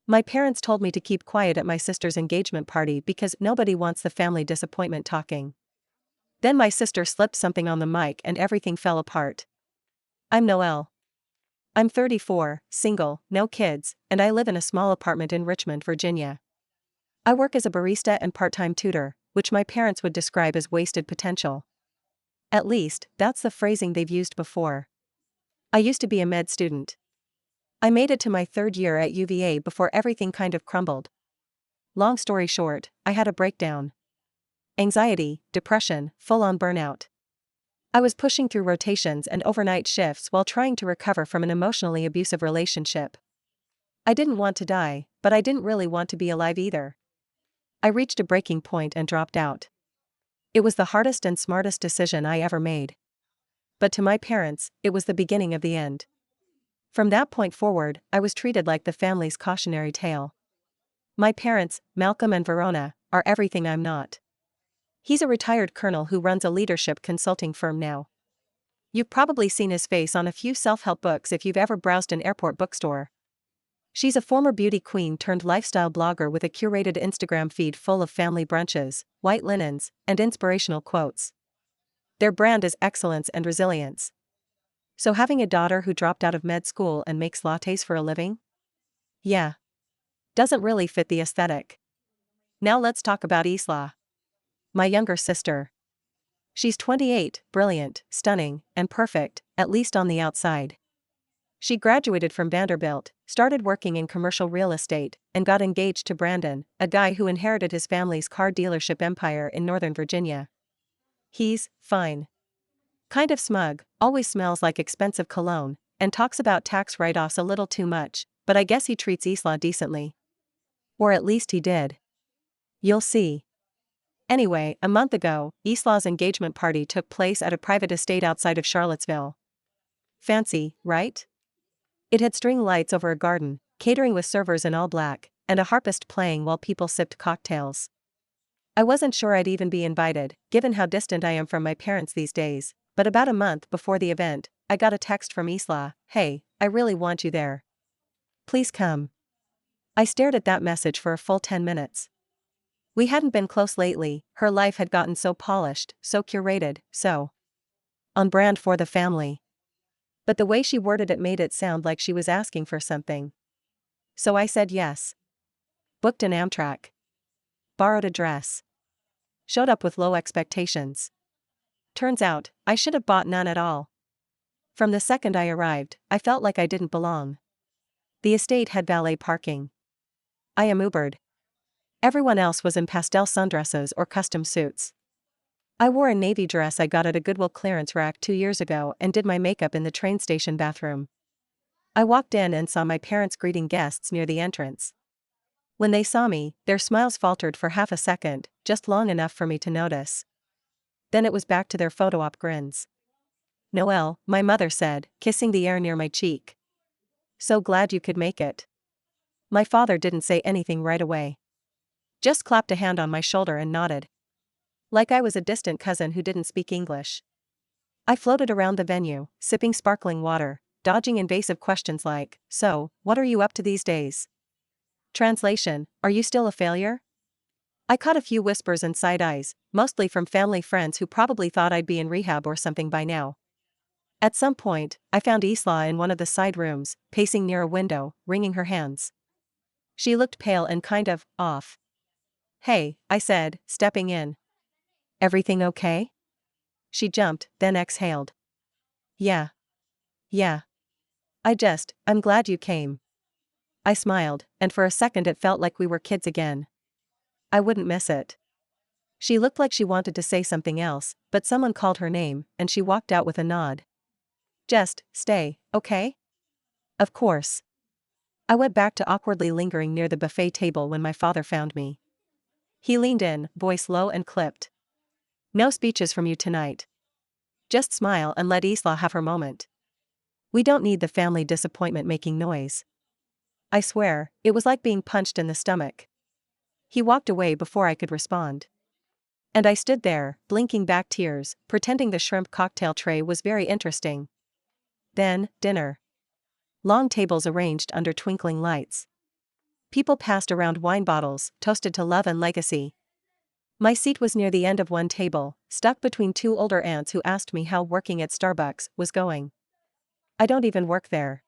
My parents told me to keep quiet at my sister's engagement party because nobody wants the family disappointment talking. Then my sister slipped something on the mic and everything fell apart. I'm Noelle. I'm 34, single, no kids, and I live in a small apartment in Richmond, Virginia. I work as a barista and part-time tutor, which my parents would describe as wasted potential. At least, that's the phrasing they've used before. I used to be a med student. I made it to my third year at UVA before everything kind of crumbled. Long story short, I had a breakdown. Anxiety, depression, full-on burnout. I was pushing through rotations and overnight shifts while trying to recover from an emotionally abusive relationship. I didn't want to die, but I didn't really want to be alive either. I reached a breaking point and dropped out. It was the hardest and smartest decision I ever made. But to my parents, it was the beginning of the end. From that point forward, I was treated like the family's cautionary tale. My parents, Malcolm and Verona, are everything I'm not. He's a retired colonel who runs a leadership consulting firm now. You've probably seen his face on a few self-help books if you've ever browsed an airport bookstore. She's a former beauty queen turned lifestyle blogger with a curated Instagram feed full of family brunches, white linens, and inspirational quotes. Their brand is excellence and resilience. So having a daughter who dropped out of med school and makes lattes for a living? Yeah. Doesn't really fit the aesthetic. Now let's talk about Isla. My younger sister. She's 28, brilliant, stunning, and perfect, at least on the outside. She graduated from Vanderbilt, started working in commercial real estate, and got engaged to Brandon, a guy who inherited his family's car dealership empire in Northern Virginia. He's fine. Kind of smug, always smells like expensive cologne, and talks about tax write-offs a little too much, but I guess he treats Isla decently. Or at least he did. You'll see. Anyway, a month ago, Isla's engagement party took place at a private estate outside of Charlottesville. Fancy, right? It had string lights over a garden, catering with servers in all black, and a harpist playing while people sipped cocktails. I wasn't sure I'd even be invited, given how distant I am from my parents these days, but about a month before the event, I got a text from Isla, "Hey, I really want you there. Please come." I stared at that message for a full 10 minutes. We hadn't been close lately, her life had gotten so polished, so curated, so on brand for the family. But the way she worded it made it sound like she was asking for something. So I said yes. Booked an Amtrak. Borrowed a dress. Showed up with low expectations. Turns out, I should have bought none at all. From the second I arrived, I felt like I didn't belong. The estate had valet parking. I Ubered. Everyone else was in pastel sundresses or custom suits. I wore a navy dress I got at a Goodwill clearance rack 2 years ago and did my makeup in the train station bathroom. I walked in and saw my parents greeting guests near the entrance. When they saw me, their smiles faltered for half a second, just long enough for me to notice. Then it was back to their photo op grins. "Noelle," my mother said, kissing the air near my cheek. "So glad you could make it." My father didn't say anything right away. Just clapped a hand on my shoulder and nodded. Like I was a distant cousin who didn't speak English. I floated around the venue, sipping sparkling water, dodging invasive questions like, "So, what are you up to these days?" Translation, "Are you still a failure?" I caught a few whispers and side eyes, mostly from family friends who probably thought I'd be in rehab or something by now. At some point, I found Isla in one of the side rooms, pacing near a window, wringing her hands. She looked pale and kind of off. "Hey," I said, stepping in. "Everything okay?" She jumped, then exhaled. Yeah. I'm glad you came." I smiled, and for a second it felt like we were kids again. I wouldn't miss it. She looked like she wanted to say something else, but someone called her name, and she walked out with a nod. "Just stay, okay?" "Of course." I went back to awkwardly lingering near the buffet table when my father found me. He leaned in, voice low and clipped. "No speeches from you tonight. Just smile and let Isla have her moment. We don't need the family disappointment making noise." I swear, it was like being punched in the stomach. He walked away before I could respond. And I stood there, blinking back tears, pretending the shrimp cocktail tray was very interesting. Then, dinner. Long tables arranged under twinkling lights. People passed around wine bottles, toasted to love and legacy. My seat was near the end of one table, stuck between two older aunts who asked me how working at Starbucks was going. I don't even work there.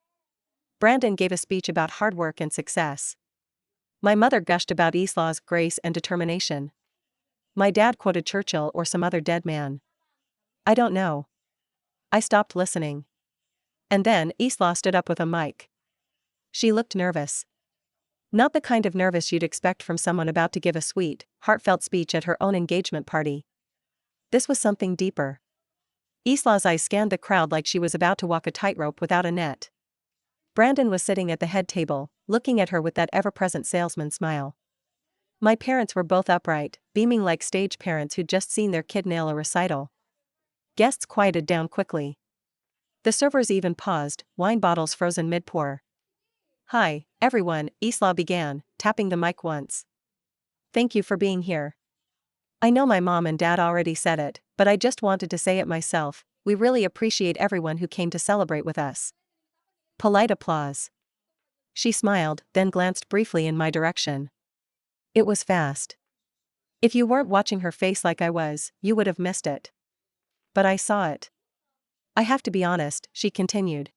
Brandon gave a speech about hard work and success. My mother gushed about Islah's grace and determination. My dad quoted Churchill or some other dead man. I don't know. I stopped listening. And then Islah stood up with a mic. She looked nervous. Not the kind of nervous you'd expect from someone about to give a sweet, heartfelt speech at her own engagement party. This was something deeper. Islah's eyes scanned the crowd like she was about to walk a tightrope without a net. Brandon was sitting at the head table, looking at her with that ever-present salesman smile. My parents were both upright, beaming like stage parents who'd just seen their kid nail a recital. Guests quieted down quickly. The servers even paused, wine bottles frozen mid-pour. "Hi, everyone," Islah began, tapping the mic once. "Thank you for being here. I know my mom and dad already said it, but I just wanted to say it myself. We really appreciate everyone who came to celebrate with us." Polite applause. She smiled, then glanced briefly in my direction. It was fast. If you weren't watching her face like I was, you would have missed it. But I saw it. "I have to be honest," she continued.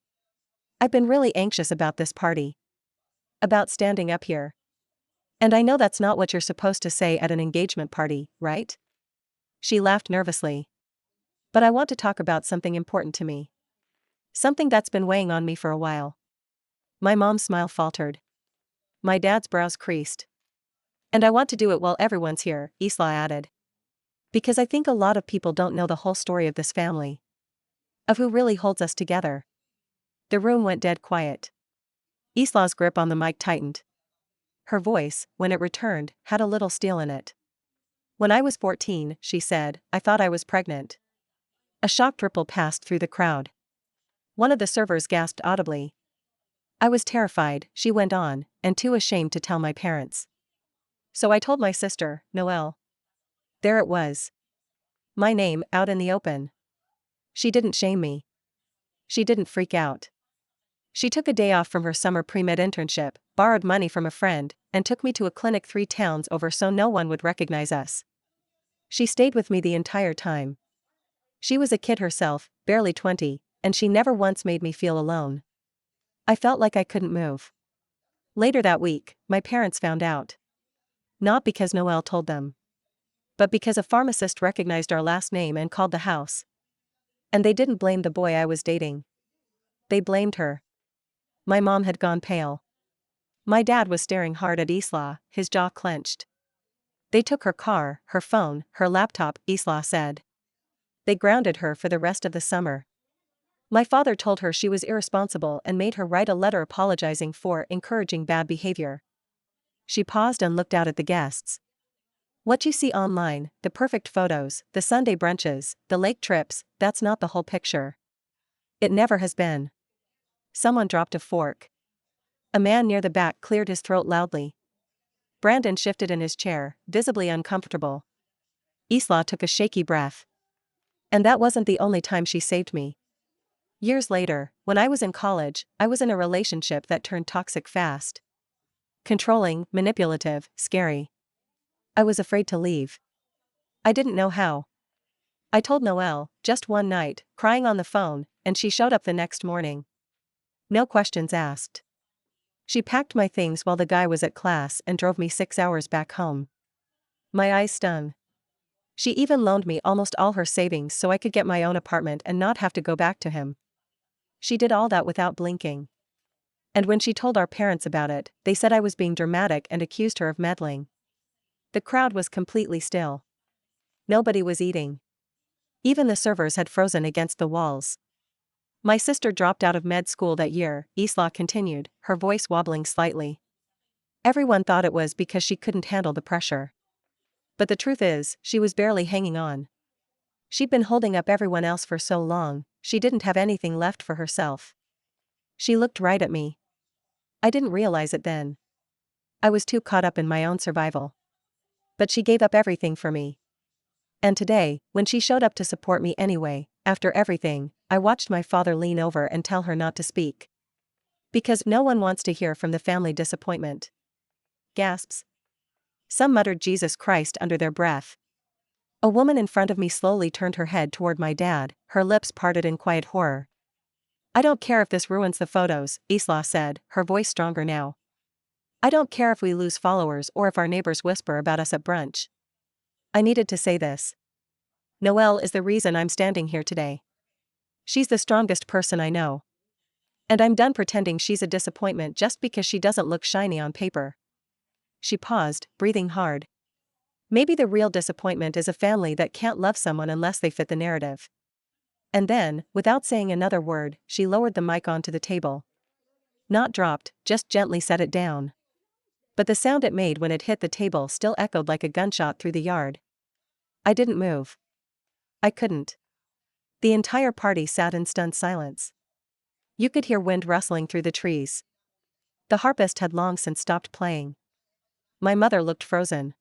"I've been really anxious about this party. About standing up here. And I know that's not what you're supposed to say at an engagement party, right?" She laughed nervously. "But I want to talk about something important to me. Something that's been weighing on me for a while." My mom's smile faltered. My dad's brows creased. "And I want to do it while everyone's here," Islah added. "Because I think a lot of people don't know the whole story of this family. Of who really holds us together." The room went dead quiet. Islah's grip on the mic tightened. Her voice, when it returned, had a little steel in it. "When I was 14, she said, I thought I was pregnant." A shocked ripple passed through the crowd. One of the servers gasped audibly. "I was terrified," she went on, "and too ashamed to tell my parents. So I told my sister, Noelle." There it was. My name, out in the open. She didn't shame me. She didn't freak out. She took a day off from her summer pre-med internship, borrowed money from a friend, and took me to a clinic 3 towns over so no one would recognize us. She stayed with me the entire time. She was a kid herself, barely 20, and she never once made me feel alone. I felt like I couldn't move. Later that week, my parents found out. Not because Noelle told them. But because a pharmacist recognized our last name and called the house. And they didn't blame the boy I was dating. They blamed her. My mom had gone pale. My dad was staring hard at Islah, his jaw clenched. "They took her car, her phone, her laptop," Islah said. "They grounded her for the rest of the summer. My father told her she was irresponsible and made her write a letter apologizing for encouraging bad behavior." She paused and looked out at the guests. "What you see online, the perfect photos, the Sunday brunches, the lake trips, that's not the whole picture. It never has been." Someone dropped a fork. A man near the back cleared his throat loudly. Brandon shifted in his chair, visibly uncomfortable. Islah took a shaky breath. And that wasn't the only time she saved me. Years later, when I was in college, I was in a relationship that turned toxic fast. Controlling, manipulative, scary. I was afraid to leave. I didn't know how. I told Noelle, just one night, crying on the phone, and she showed up the next morning. No questions asked. She packed my things while the guy was at class and drove me 6 hours back home. My eyes stung. She even loaned me almost all her savings so I could get my own apartment and not have to go back to him. She did all that without blinking. And when she told our parents about it, they said I was being dramatic and accused her of meddling. The crowd was completely still. Nobody was eating. Even the servers had frozen against the walls. My sister dropped out of med school that year, Islah continued, her voice wobbling slightly. Everyone thought it was because she couldn't handle the pressure. But the truth is, she was barely hanging on. She'd been holding up everyone else for so long, she didn't have anything left for herself. She looked right at me. I didn't realize it then. I was too caught up in my own survival. But she gave up everything for me. And today, when she showed up to support me anyway, after everything, I watched my father lean over and tell her not to speak. Because no one wants to hear from the family disappointment. Gasps. Some muttered Jesus Christ under their breath. A woman in front of me slowly turned her head toward my dad, her lips parted in quiet horror. I don't care if this ruins the photos, Isla said, her voice stronger now. I don't care if we lose followers or if our neighbors whisper about us at brunch. I needed to say this. Noelle is the reason I'm standing here today. She's the strongest person I know. And I'm done pretending she's a disappointment just because she doesn't look shiny on paper. She paused, breathing hard. Maybe the real disappointment is a family that can't love someone unless they fit the narrative. And then, without saying another word, she lowered the mic onto the table. Not dropped, just gently set it down. But the sound it made when it hit the table still echoed like a gunshot through the yard. I didn't move. I couldn't. The entire party sat in stunned silence. You could hear wind rustling through the trees. The harpist had long since stopped playing. My mother looked frozen.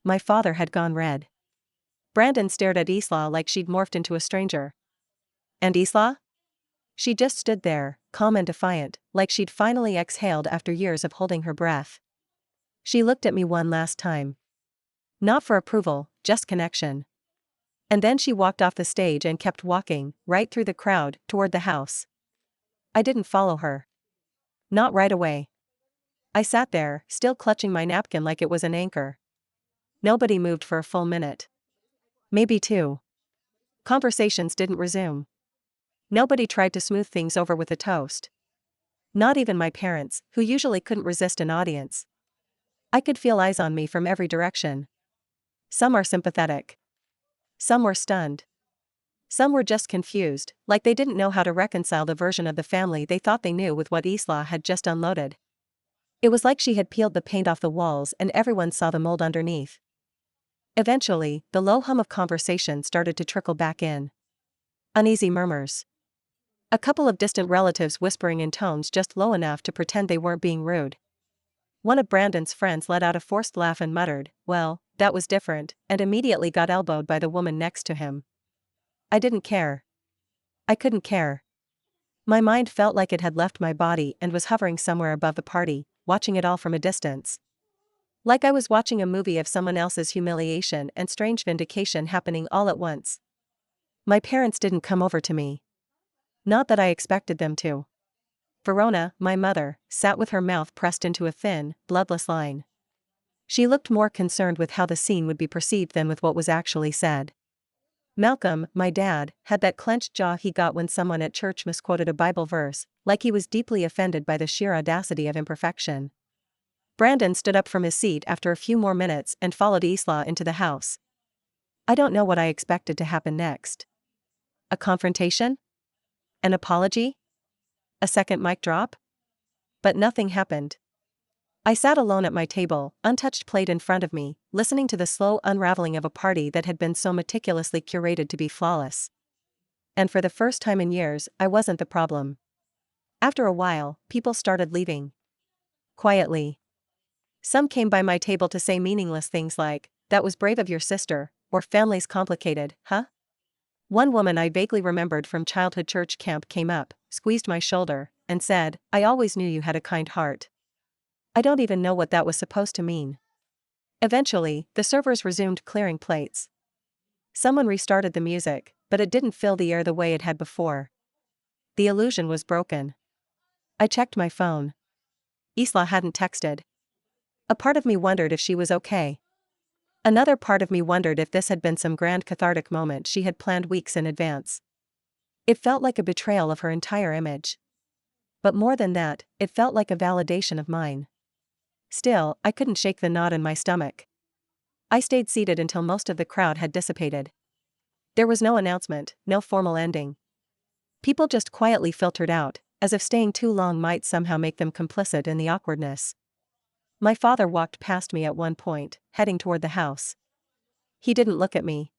My father had gone red. Brandon stared at Isla like she'd morphed into a stranger. And Isla? She just stood there, calm and defiant, like she'd finally exhaled after years of holding her breath. She looked at me one last time. Not for approval, just connection. And then she walked off the stage and kept walking, right through the crowd, toward the house. I didn't follow her. Not right away. I sat there, still clutching my napkin like it was an anchor. Nobody moved for a full minute. Maybe two. Conversations didn't resume. Nobody tried to smooth things over with a toast. Not even my parents, who usually couldn't resist an audience. I could feel eyes on me from every direction. Some are sympathetic. Some were stunned. Some were just confused, like they didn't know how to reconcile the version of the family they thought they knew with what Isla had just unloaded. It was like she had peeled the paint off the walls and everyone saw the mold underneath. Eventually, the low hum of conversation started to trickle back in. Uneasy murmurs. A couple of distant relatives whispering in tones just low enough to pretend they weren't being rude. One of Brandon's friends let out a forced laugh and muttered, "Well, that was different," and immediately got elbowed by the woman next to him. I didn't care. I couldn't care. My mind felt like it had left my body and was hovering somewhere above the party, watching it all from a distance. Like I was watching a movie of someone else's humiliation and strange vindication happening all at once. My parents didn't come over to me. Not that I expected them to. Verona, my mother, sat with her mouth pressed into a thin, bloodless line. She looked more concerned with how the scene would be perceived than with what was actually said. Malcolm, my dad, had that clenched jaw he got when someone at church misquoted a Bible verse, like he was deeply offended by the sheer audacity of imperfection. Brandon stood up from his seat after a few more minutes and followed Isla into the house. I don't know what I expected to happen next. A confrontation? An apology? A second mic drop? But nothing happened. I sat alone at my table, untouched plate in front of me, listening to the slow unraveling of a party that had been so meticulously curated to be flawless. And for the first time in years, I wasn't the problem. After a while, people started leaving. Quietly. Some came by my table to say meaningless things like, "That was brave of your sister," or "Family's complicated, huh?" One woman I vaguely remembered from childhood church camp came up, squeezed my shoulder, and said, "I always knew you had a kind heart." I don't even know what that was supposed to mean. Eventually, the servers resumed clearing plates. Someone restarted the music, but it didn't fill the air the way it had before. The illusion was broken. I checked my phone. Isla hadn't texted. A part of me wondered if she was okay. Another part of me wondered if this had been some grand cathartic moment she had planned weeks in advance. It felt like a betrayal of her entire image. But more than that, it felt like a validation of mine. Still, I couldn't shake the knot in my stomach. I stayed seated until most of the crowd had dissipated. There was no announcement, no formal ending. People just quietly filtered out, as if staying too long might somehow make them complicit in the awkwardness. My father walked past me at one point, heading toward the house. He didn't look at me.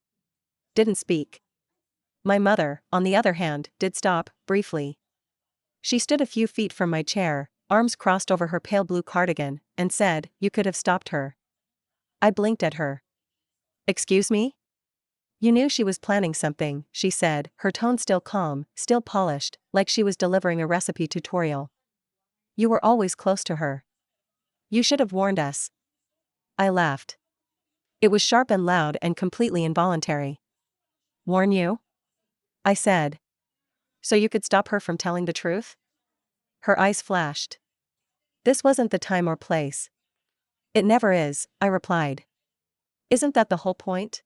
Didn't speak. My mother, on the other hand, did stop, briefly. She stood a few feet from my chair, arms crossed over her pale blue cardigan, and said, "You could have stopped her." I blinked at her. "Excuse me?" "You knew she was planning something," she said, her tone still calm, still polished, like she was delivering a recipe tutorial. "You were always close to her." You should have warned us. I laughed. It was sharp and loud and completely involuntary. Warn you? I said. So you could stop her from telling the truth? Her eyes flashed. This wasn't the time or place. It never is, I replied. Isn't that the whole point?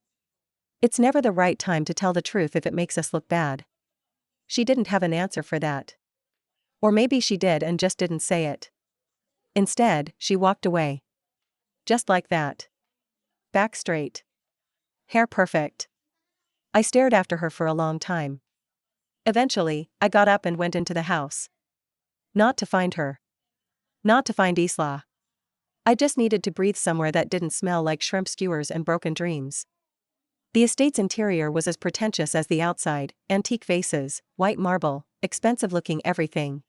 It's never the right time to tell the truth if it makes us look bad. She didn't have an answer for that. Or maybe she did and just didn't say it. Instead, she walked away. Just like that. Back straight. Hair perfect. I stared after her for a long time. Eventually, I got up and went into the house. Not to find her. Not to find Isla. I just needed to breathe somewhere that didn't smell like shrimp skewers and broken dreams. The estate's interior was as pretentious as the outside, antique vases, white marble, expensive-looking everything.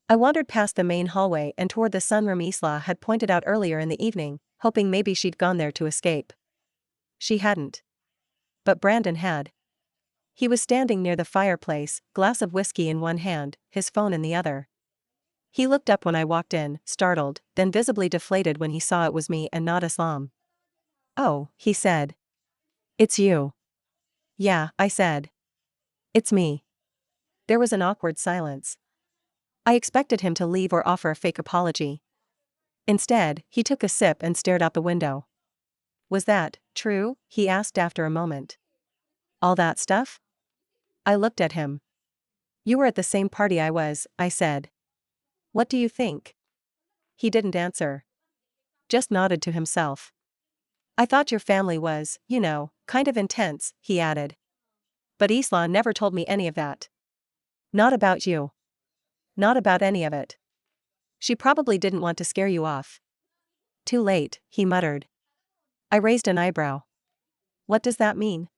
I wandered past the main hallway and toward the sunroom Isla had pointed out earlier in the evening, hoping maybe she'd gone there to escape. She hadn't. But Brandon had. He was standing near the fireplace, glass of whiskey in one hand, his phone in the other. He looked up when I walked in, startled, then visibly deflated when he saw it was me and not Islam. "Oh," he said. "It's you." "Yeah," I said. "It's me." There was an awkward silence. I expected him to leave or offer a fake apology. Instead, he took a sip and stared out the window. "Was that true?" he asked after a moment. "All that stuff?" I looked at him. "You were at the same party I was," I said. "What do you think?" He didn't answer. Just nodded to himself. "I thought your family was, kind of intense," he added. "But Isla never told me any of that. Not about you. Not about any of it. She probably didn't want to scare you off." "Too late," he muttered. I raised an eyebrow. "What does that mean?"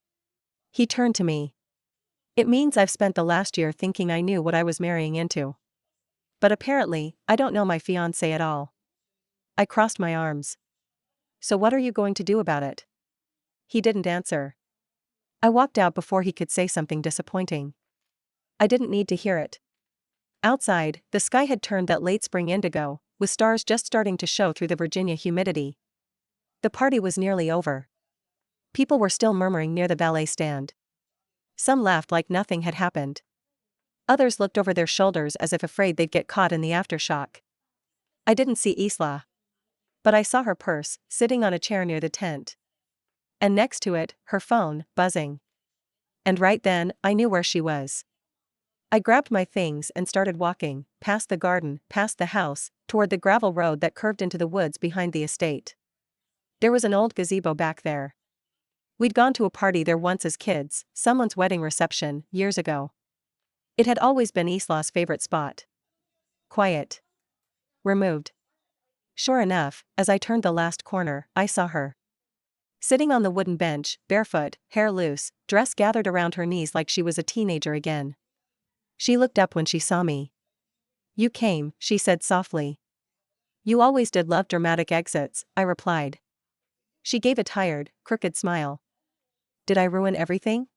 He turned to me. "It means I've spent the last year thinking I knew what I was marrying into. But apparently, I don't know my fiancé at all." I crossed my arms. "So what are you going to do about it?" He didn't answer. I walked out before he could say something disappointing. I didn't need to hear it. Outside, the sky had turned that late spring indigo, with stars just starting to show through the Virginia humidity. The party was nearly over. People were still murmuring near the valet stand. Some laughed like nothing had happened. Others looked over their shoulders as if afraid they'd get caught in the aftershock. I didn't see Isla. But I saw her purse, sitting on a chair near the tent. And next to it, her phone, buzzing. And right then, I knew where she was. I grabbed my things and started walking, past the garden, past the house, toward the gravel road that curved into the woods behind the estate. There was an old gazebo back there. We'd gone to a party there once as kids, someone's wedding reception, years ago. It had always been Isla's favorite spot. Quiet. Removed. Sure enough, as I turned the last corner, I saw her. Sitting on the wooden bench, barefoot, hair loose, dress gathered around her knees like she was a teenager again. She looked up when she saw me. "You came," she said softly. "You always did love dramatic exits," I replied. She gave a tired, crooked smile. "Did I ruin everything?"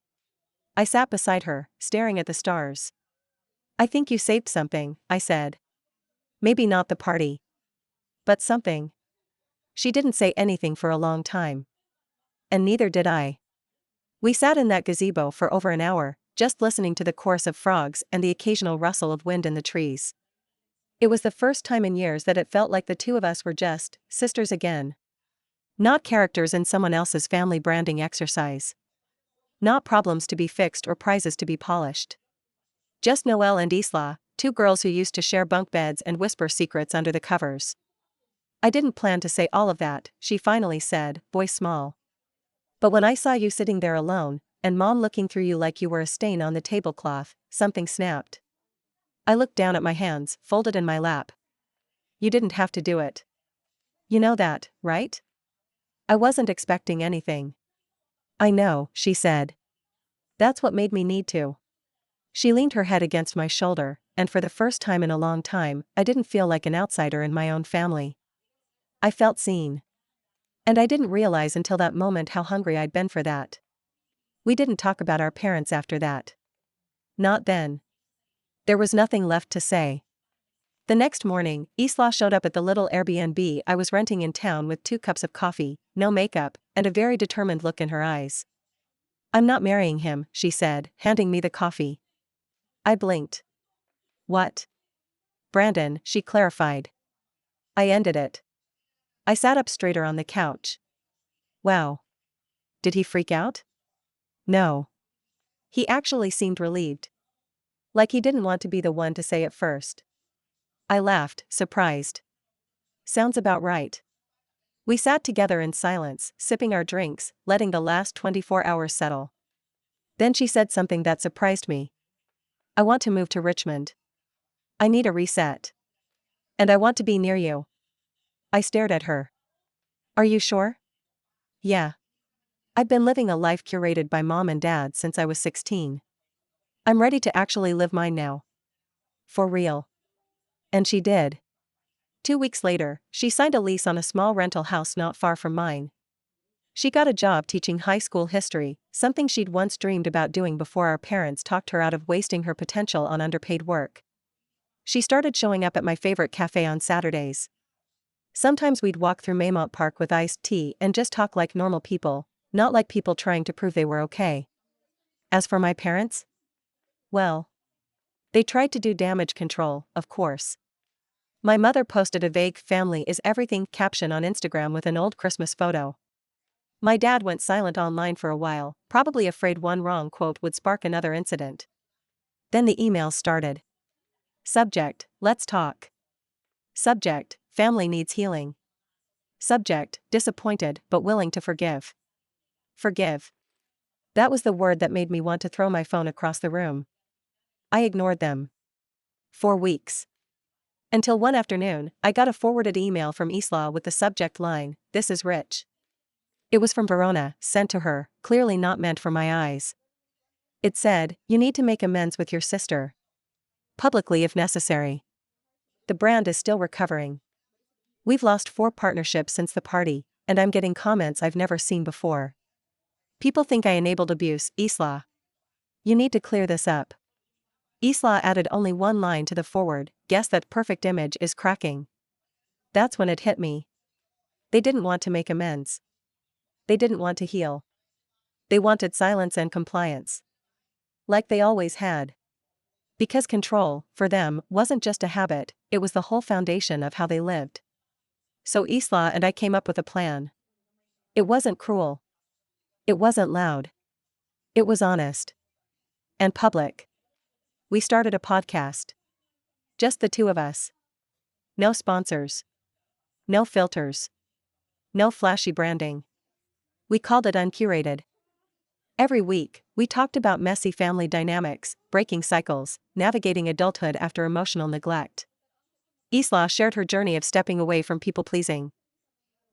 I sat beside her, staring at the stars. "I think you saved something," I said. "Maybe not the party. But something." She didn't say anything for a long time. And neither did I. We sat in that gazebo for over an hour, just listening to the chorus of frogs and the occasional rustle of wind in the trees. It was the first time in years that it felt like the two of us were just sisters again. Not characters in someone else's family branding exercise. Not problems to be fixed or prizes to be polished. Just Noelle and Isla, two girls who used to share bunk beds and whisper secrets under the covers. "I didn't plan to say all of that," she finally said, voice small. "But when I saw you sitting there alone, and Mom looking through you like you were a stain on the tablecloth, something snapped." I looked down at my hands, folded in my lap. "You didn't have to do it. You know that, right?" I wasn't expecting anything. "I know," she said. "That's what made me need to." She leaned her head against my shoulder, and for the first time in a long time, I didn't feel like an outsider in my own family. I felt seen. And I didn't realize until that moment how hungry I'd been for that. We didn't talk about our parents after that. Not then. There was nothing left to say. The next morning, Isla showed up at the little Airbnb I was renting in town with 2 cups of coffee, no makeup, and a very determined look in her eyes. "I'm not marrying him," she said, handing me the coffee. I blinked. "What?" "Brandon," she clarified. I ended it. I sat up straighter on the couch. Wow. Did he freak out? No. He actually seemed relieved. Like he didn't want to be the one to say it first. I laughed, surprised. Sounds about right. We sat together in silence, sipping our drinks, letting the last 24 hours settle. Then she said something that surprised me. "I want to move to Richmond. I need a reset. And I want to be near you." I stared at her. "Are you sure?" "Yeah. I've been living a life curated by mom and dad since I was 16. I'm ready to actually live mine now. For real." And she did. 2 weeks later, she signed a lease on a small rental house not far from mine. She got a job teaching high school history, something she'd once dreamed about doing before our parents talked her out of wasting her potential on underpaid work. She started showing up at my favorite cafe on Saturdays. Sometimes we'd walk through Maymont Park with iced tea and just talk like normal people, not like people trying to prove they were okay. As for my parents? Well, they tried to do damage control, of course. My mother posted a vague "family is everything" caption on Instagram with an old Christmas photo. My dad went silent online for a while, probably afraid one wrong quote would spark another incident. Then the emails started. Subject: "Let's talk." Subject: "Family needs healing." Subject: "Disappointed but willing to forgive." Forgive. That was the word that made me want to throw my phone across the room. I ignored them. 4 weeks. Until one afternoon, I got a forwarded email from Isla with the subject line, "This is Rich." It was from Verona, sent to her, clearly not meant for my eyes. It said, "You need to make amends with your sister. Publicly if necessary. The brand is still recovering. We've lost 4 partnerships since the party, and I'm getting comments I've never seen before. People think I enabled abuse, Isla. You need to clear this up." Isla added only one line to the forward, "Guess that perfect image is cracking." That's when it hit me. They didn't want to make amends. They didn't want to heal. They wanted silence and compliance. Like they always had. Because control, for them, wasn't just a habit, it was the whole foundation of how they lived. So Isla and I came up with a plan. It wasn't cruel. It wasn't loud. It was honest. And public. We started a podcast. Just the 2 of us. No sponsors. No filters. No flashy branding. We called it Uncurated. Every week, we talked about messy family dynamics, breaking cycles, navigating adulthood after emotional neglect. Isla shared her journey of stepping away from people-pleasing.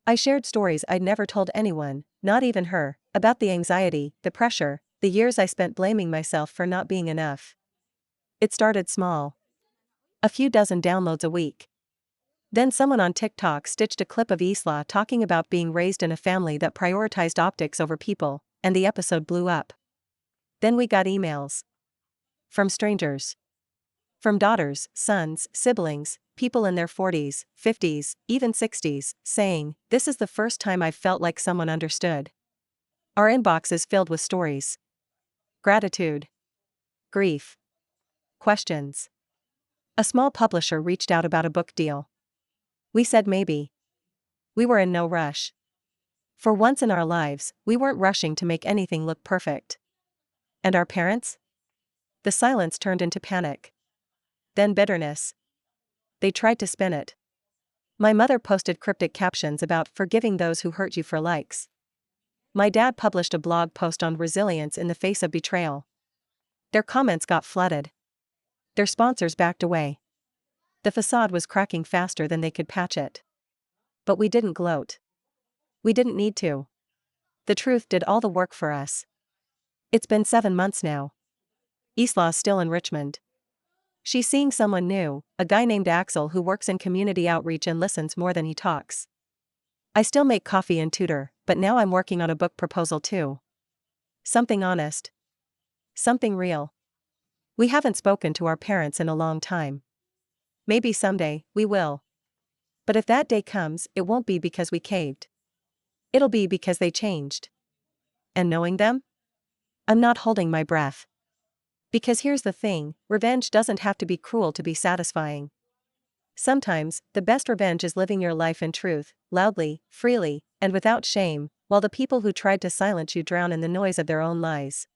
I shared stories I'd never told anyone, not even her, about the anxiety, the pressure, the years I spent blaming myself for not being enough. It started small. A few dozen downloads a week. Then someone on TikTok stitched a clip of Isla talking about being raised in a family that prioritized optics over people, and the episode blew up. Then we got emails. From strangers. From daughters, sons, siblings, people in their 40s, 50s, even 60s, saying, "This is the first time I've felt like someone understood." Our inbox is filled with stories. Gratitude. Grief. Questions. A small publisher reached out about a book deal. We said maybe. We were in no rush. For once in our lives, we weren't rushing to make anything look perfect. And our parents? The silence turned into panic. Then bitterness. They tried to spin it. My mother posted cryptic captions about forgiving those who hurt you for likes. My dad published a blog post on resilience in the face of betrayal. Their comments got flooded. Their sponsors backed away. The facade was cracking faster than they could patch it. But we didn't gloat. We didn't need to. The truth did all the work for us. It's been 7 months now. Isla's still in Richmond. She's seeing someone new, a guy named Axel who works in community outreach and listens more than he talks. I still make coffee and tutor, but now I'm working on a book proposal too. Something honest. Something real. We haven't spoken to our parents in a long time. Maybe someday, we will. But if that day comes, it won't be because we caved. It'll be because they changed. And knowing them? I'm not holding my breath. Because here's the thing, revenge doesn't have to be cruel to be satisfying. Sometimes, the best revenge is living your life in truth, loudly, freely, and without shame, while the people who tried to silence you drown in the noise of their own lies.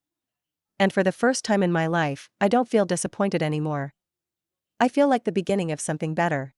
And for the first time in my life, I don't feel disappointed anymore. I feel like the beginning of something better.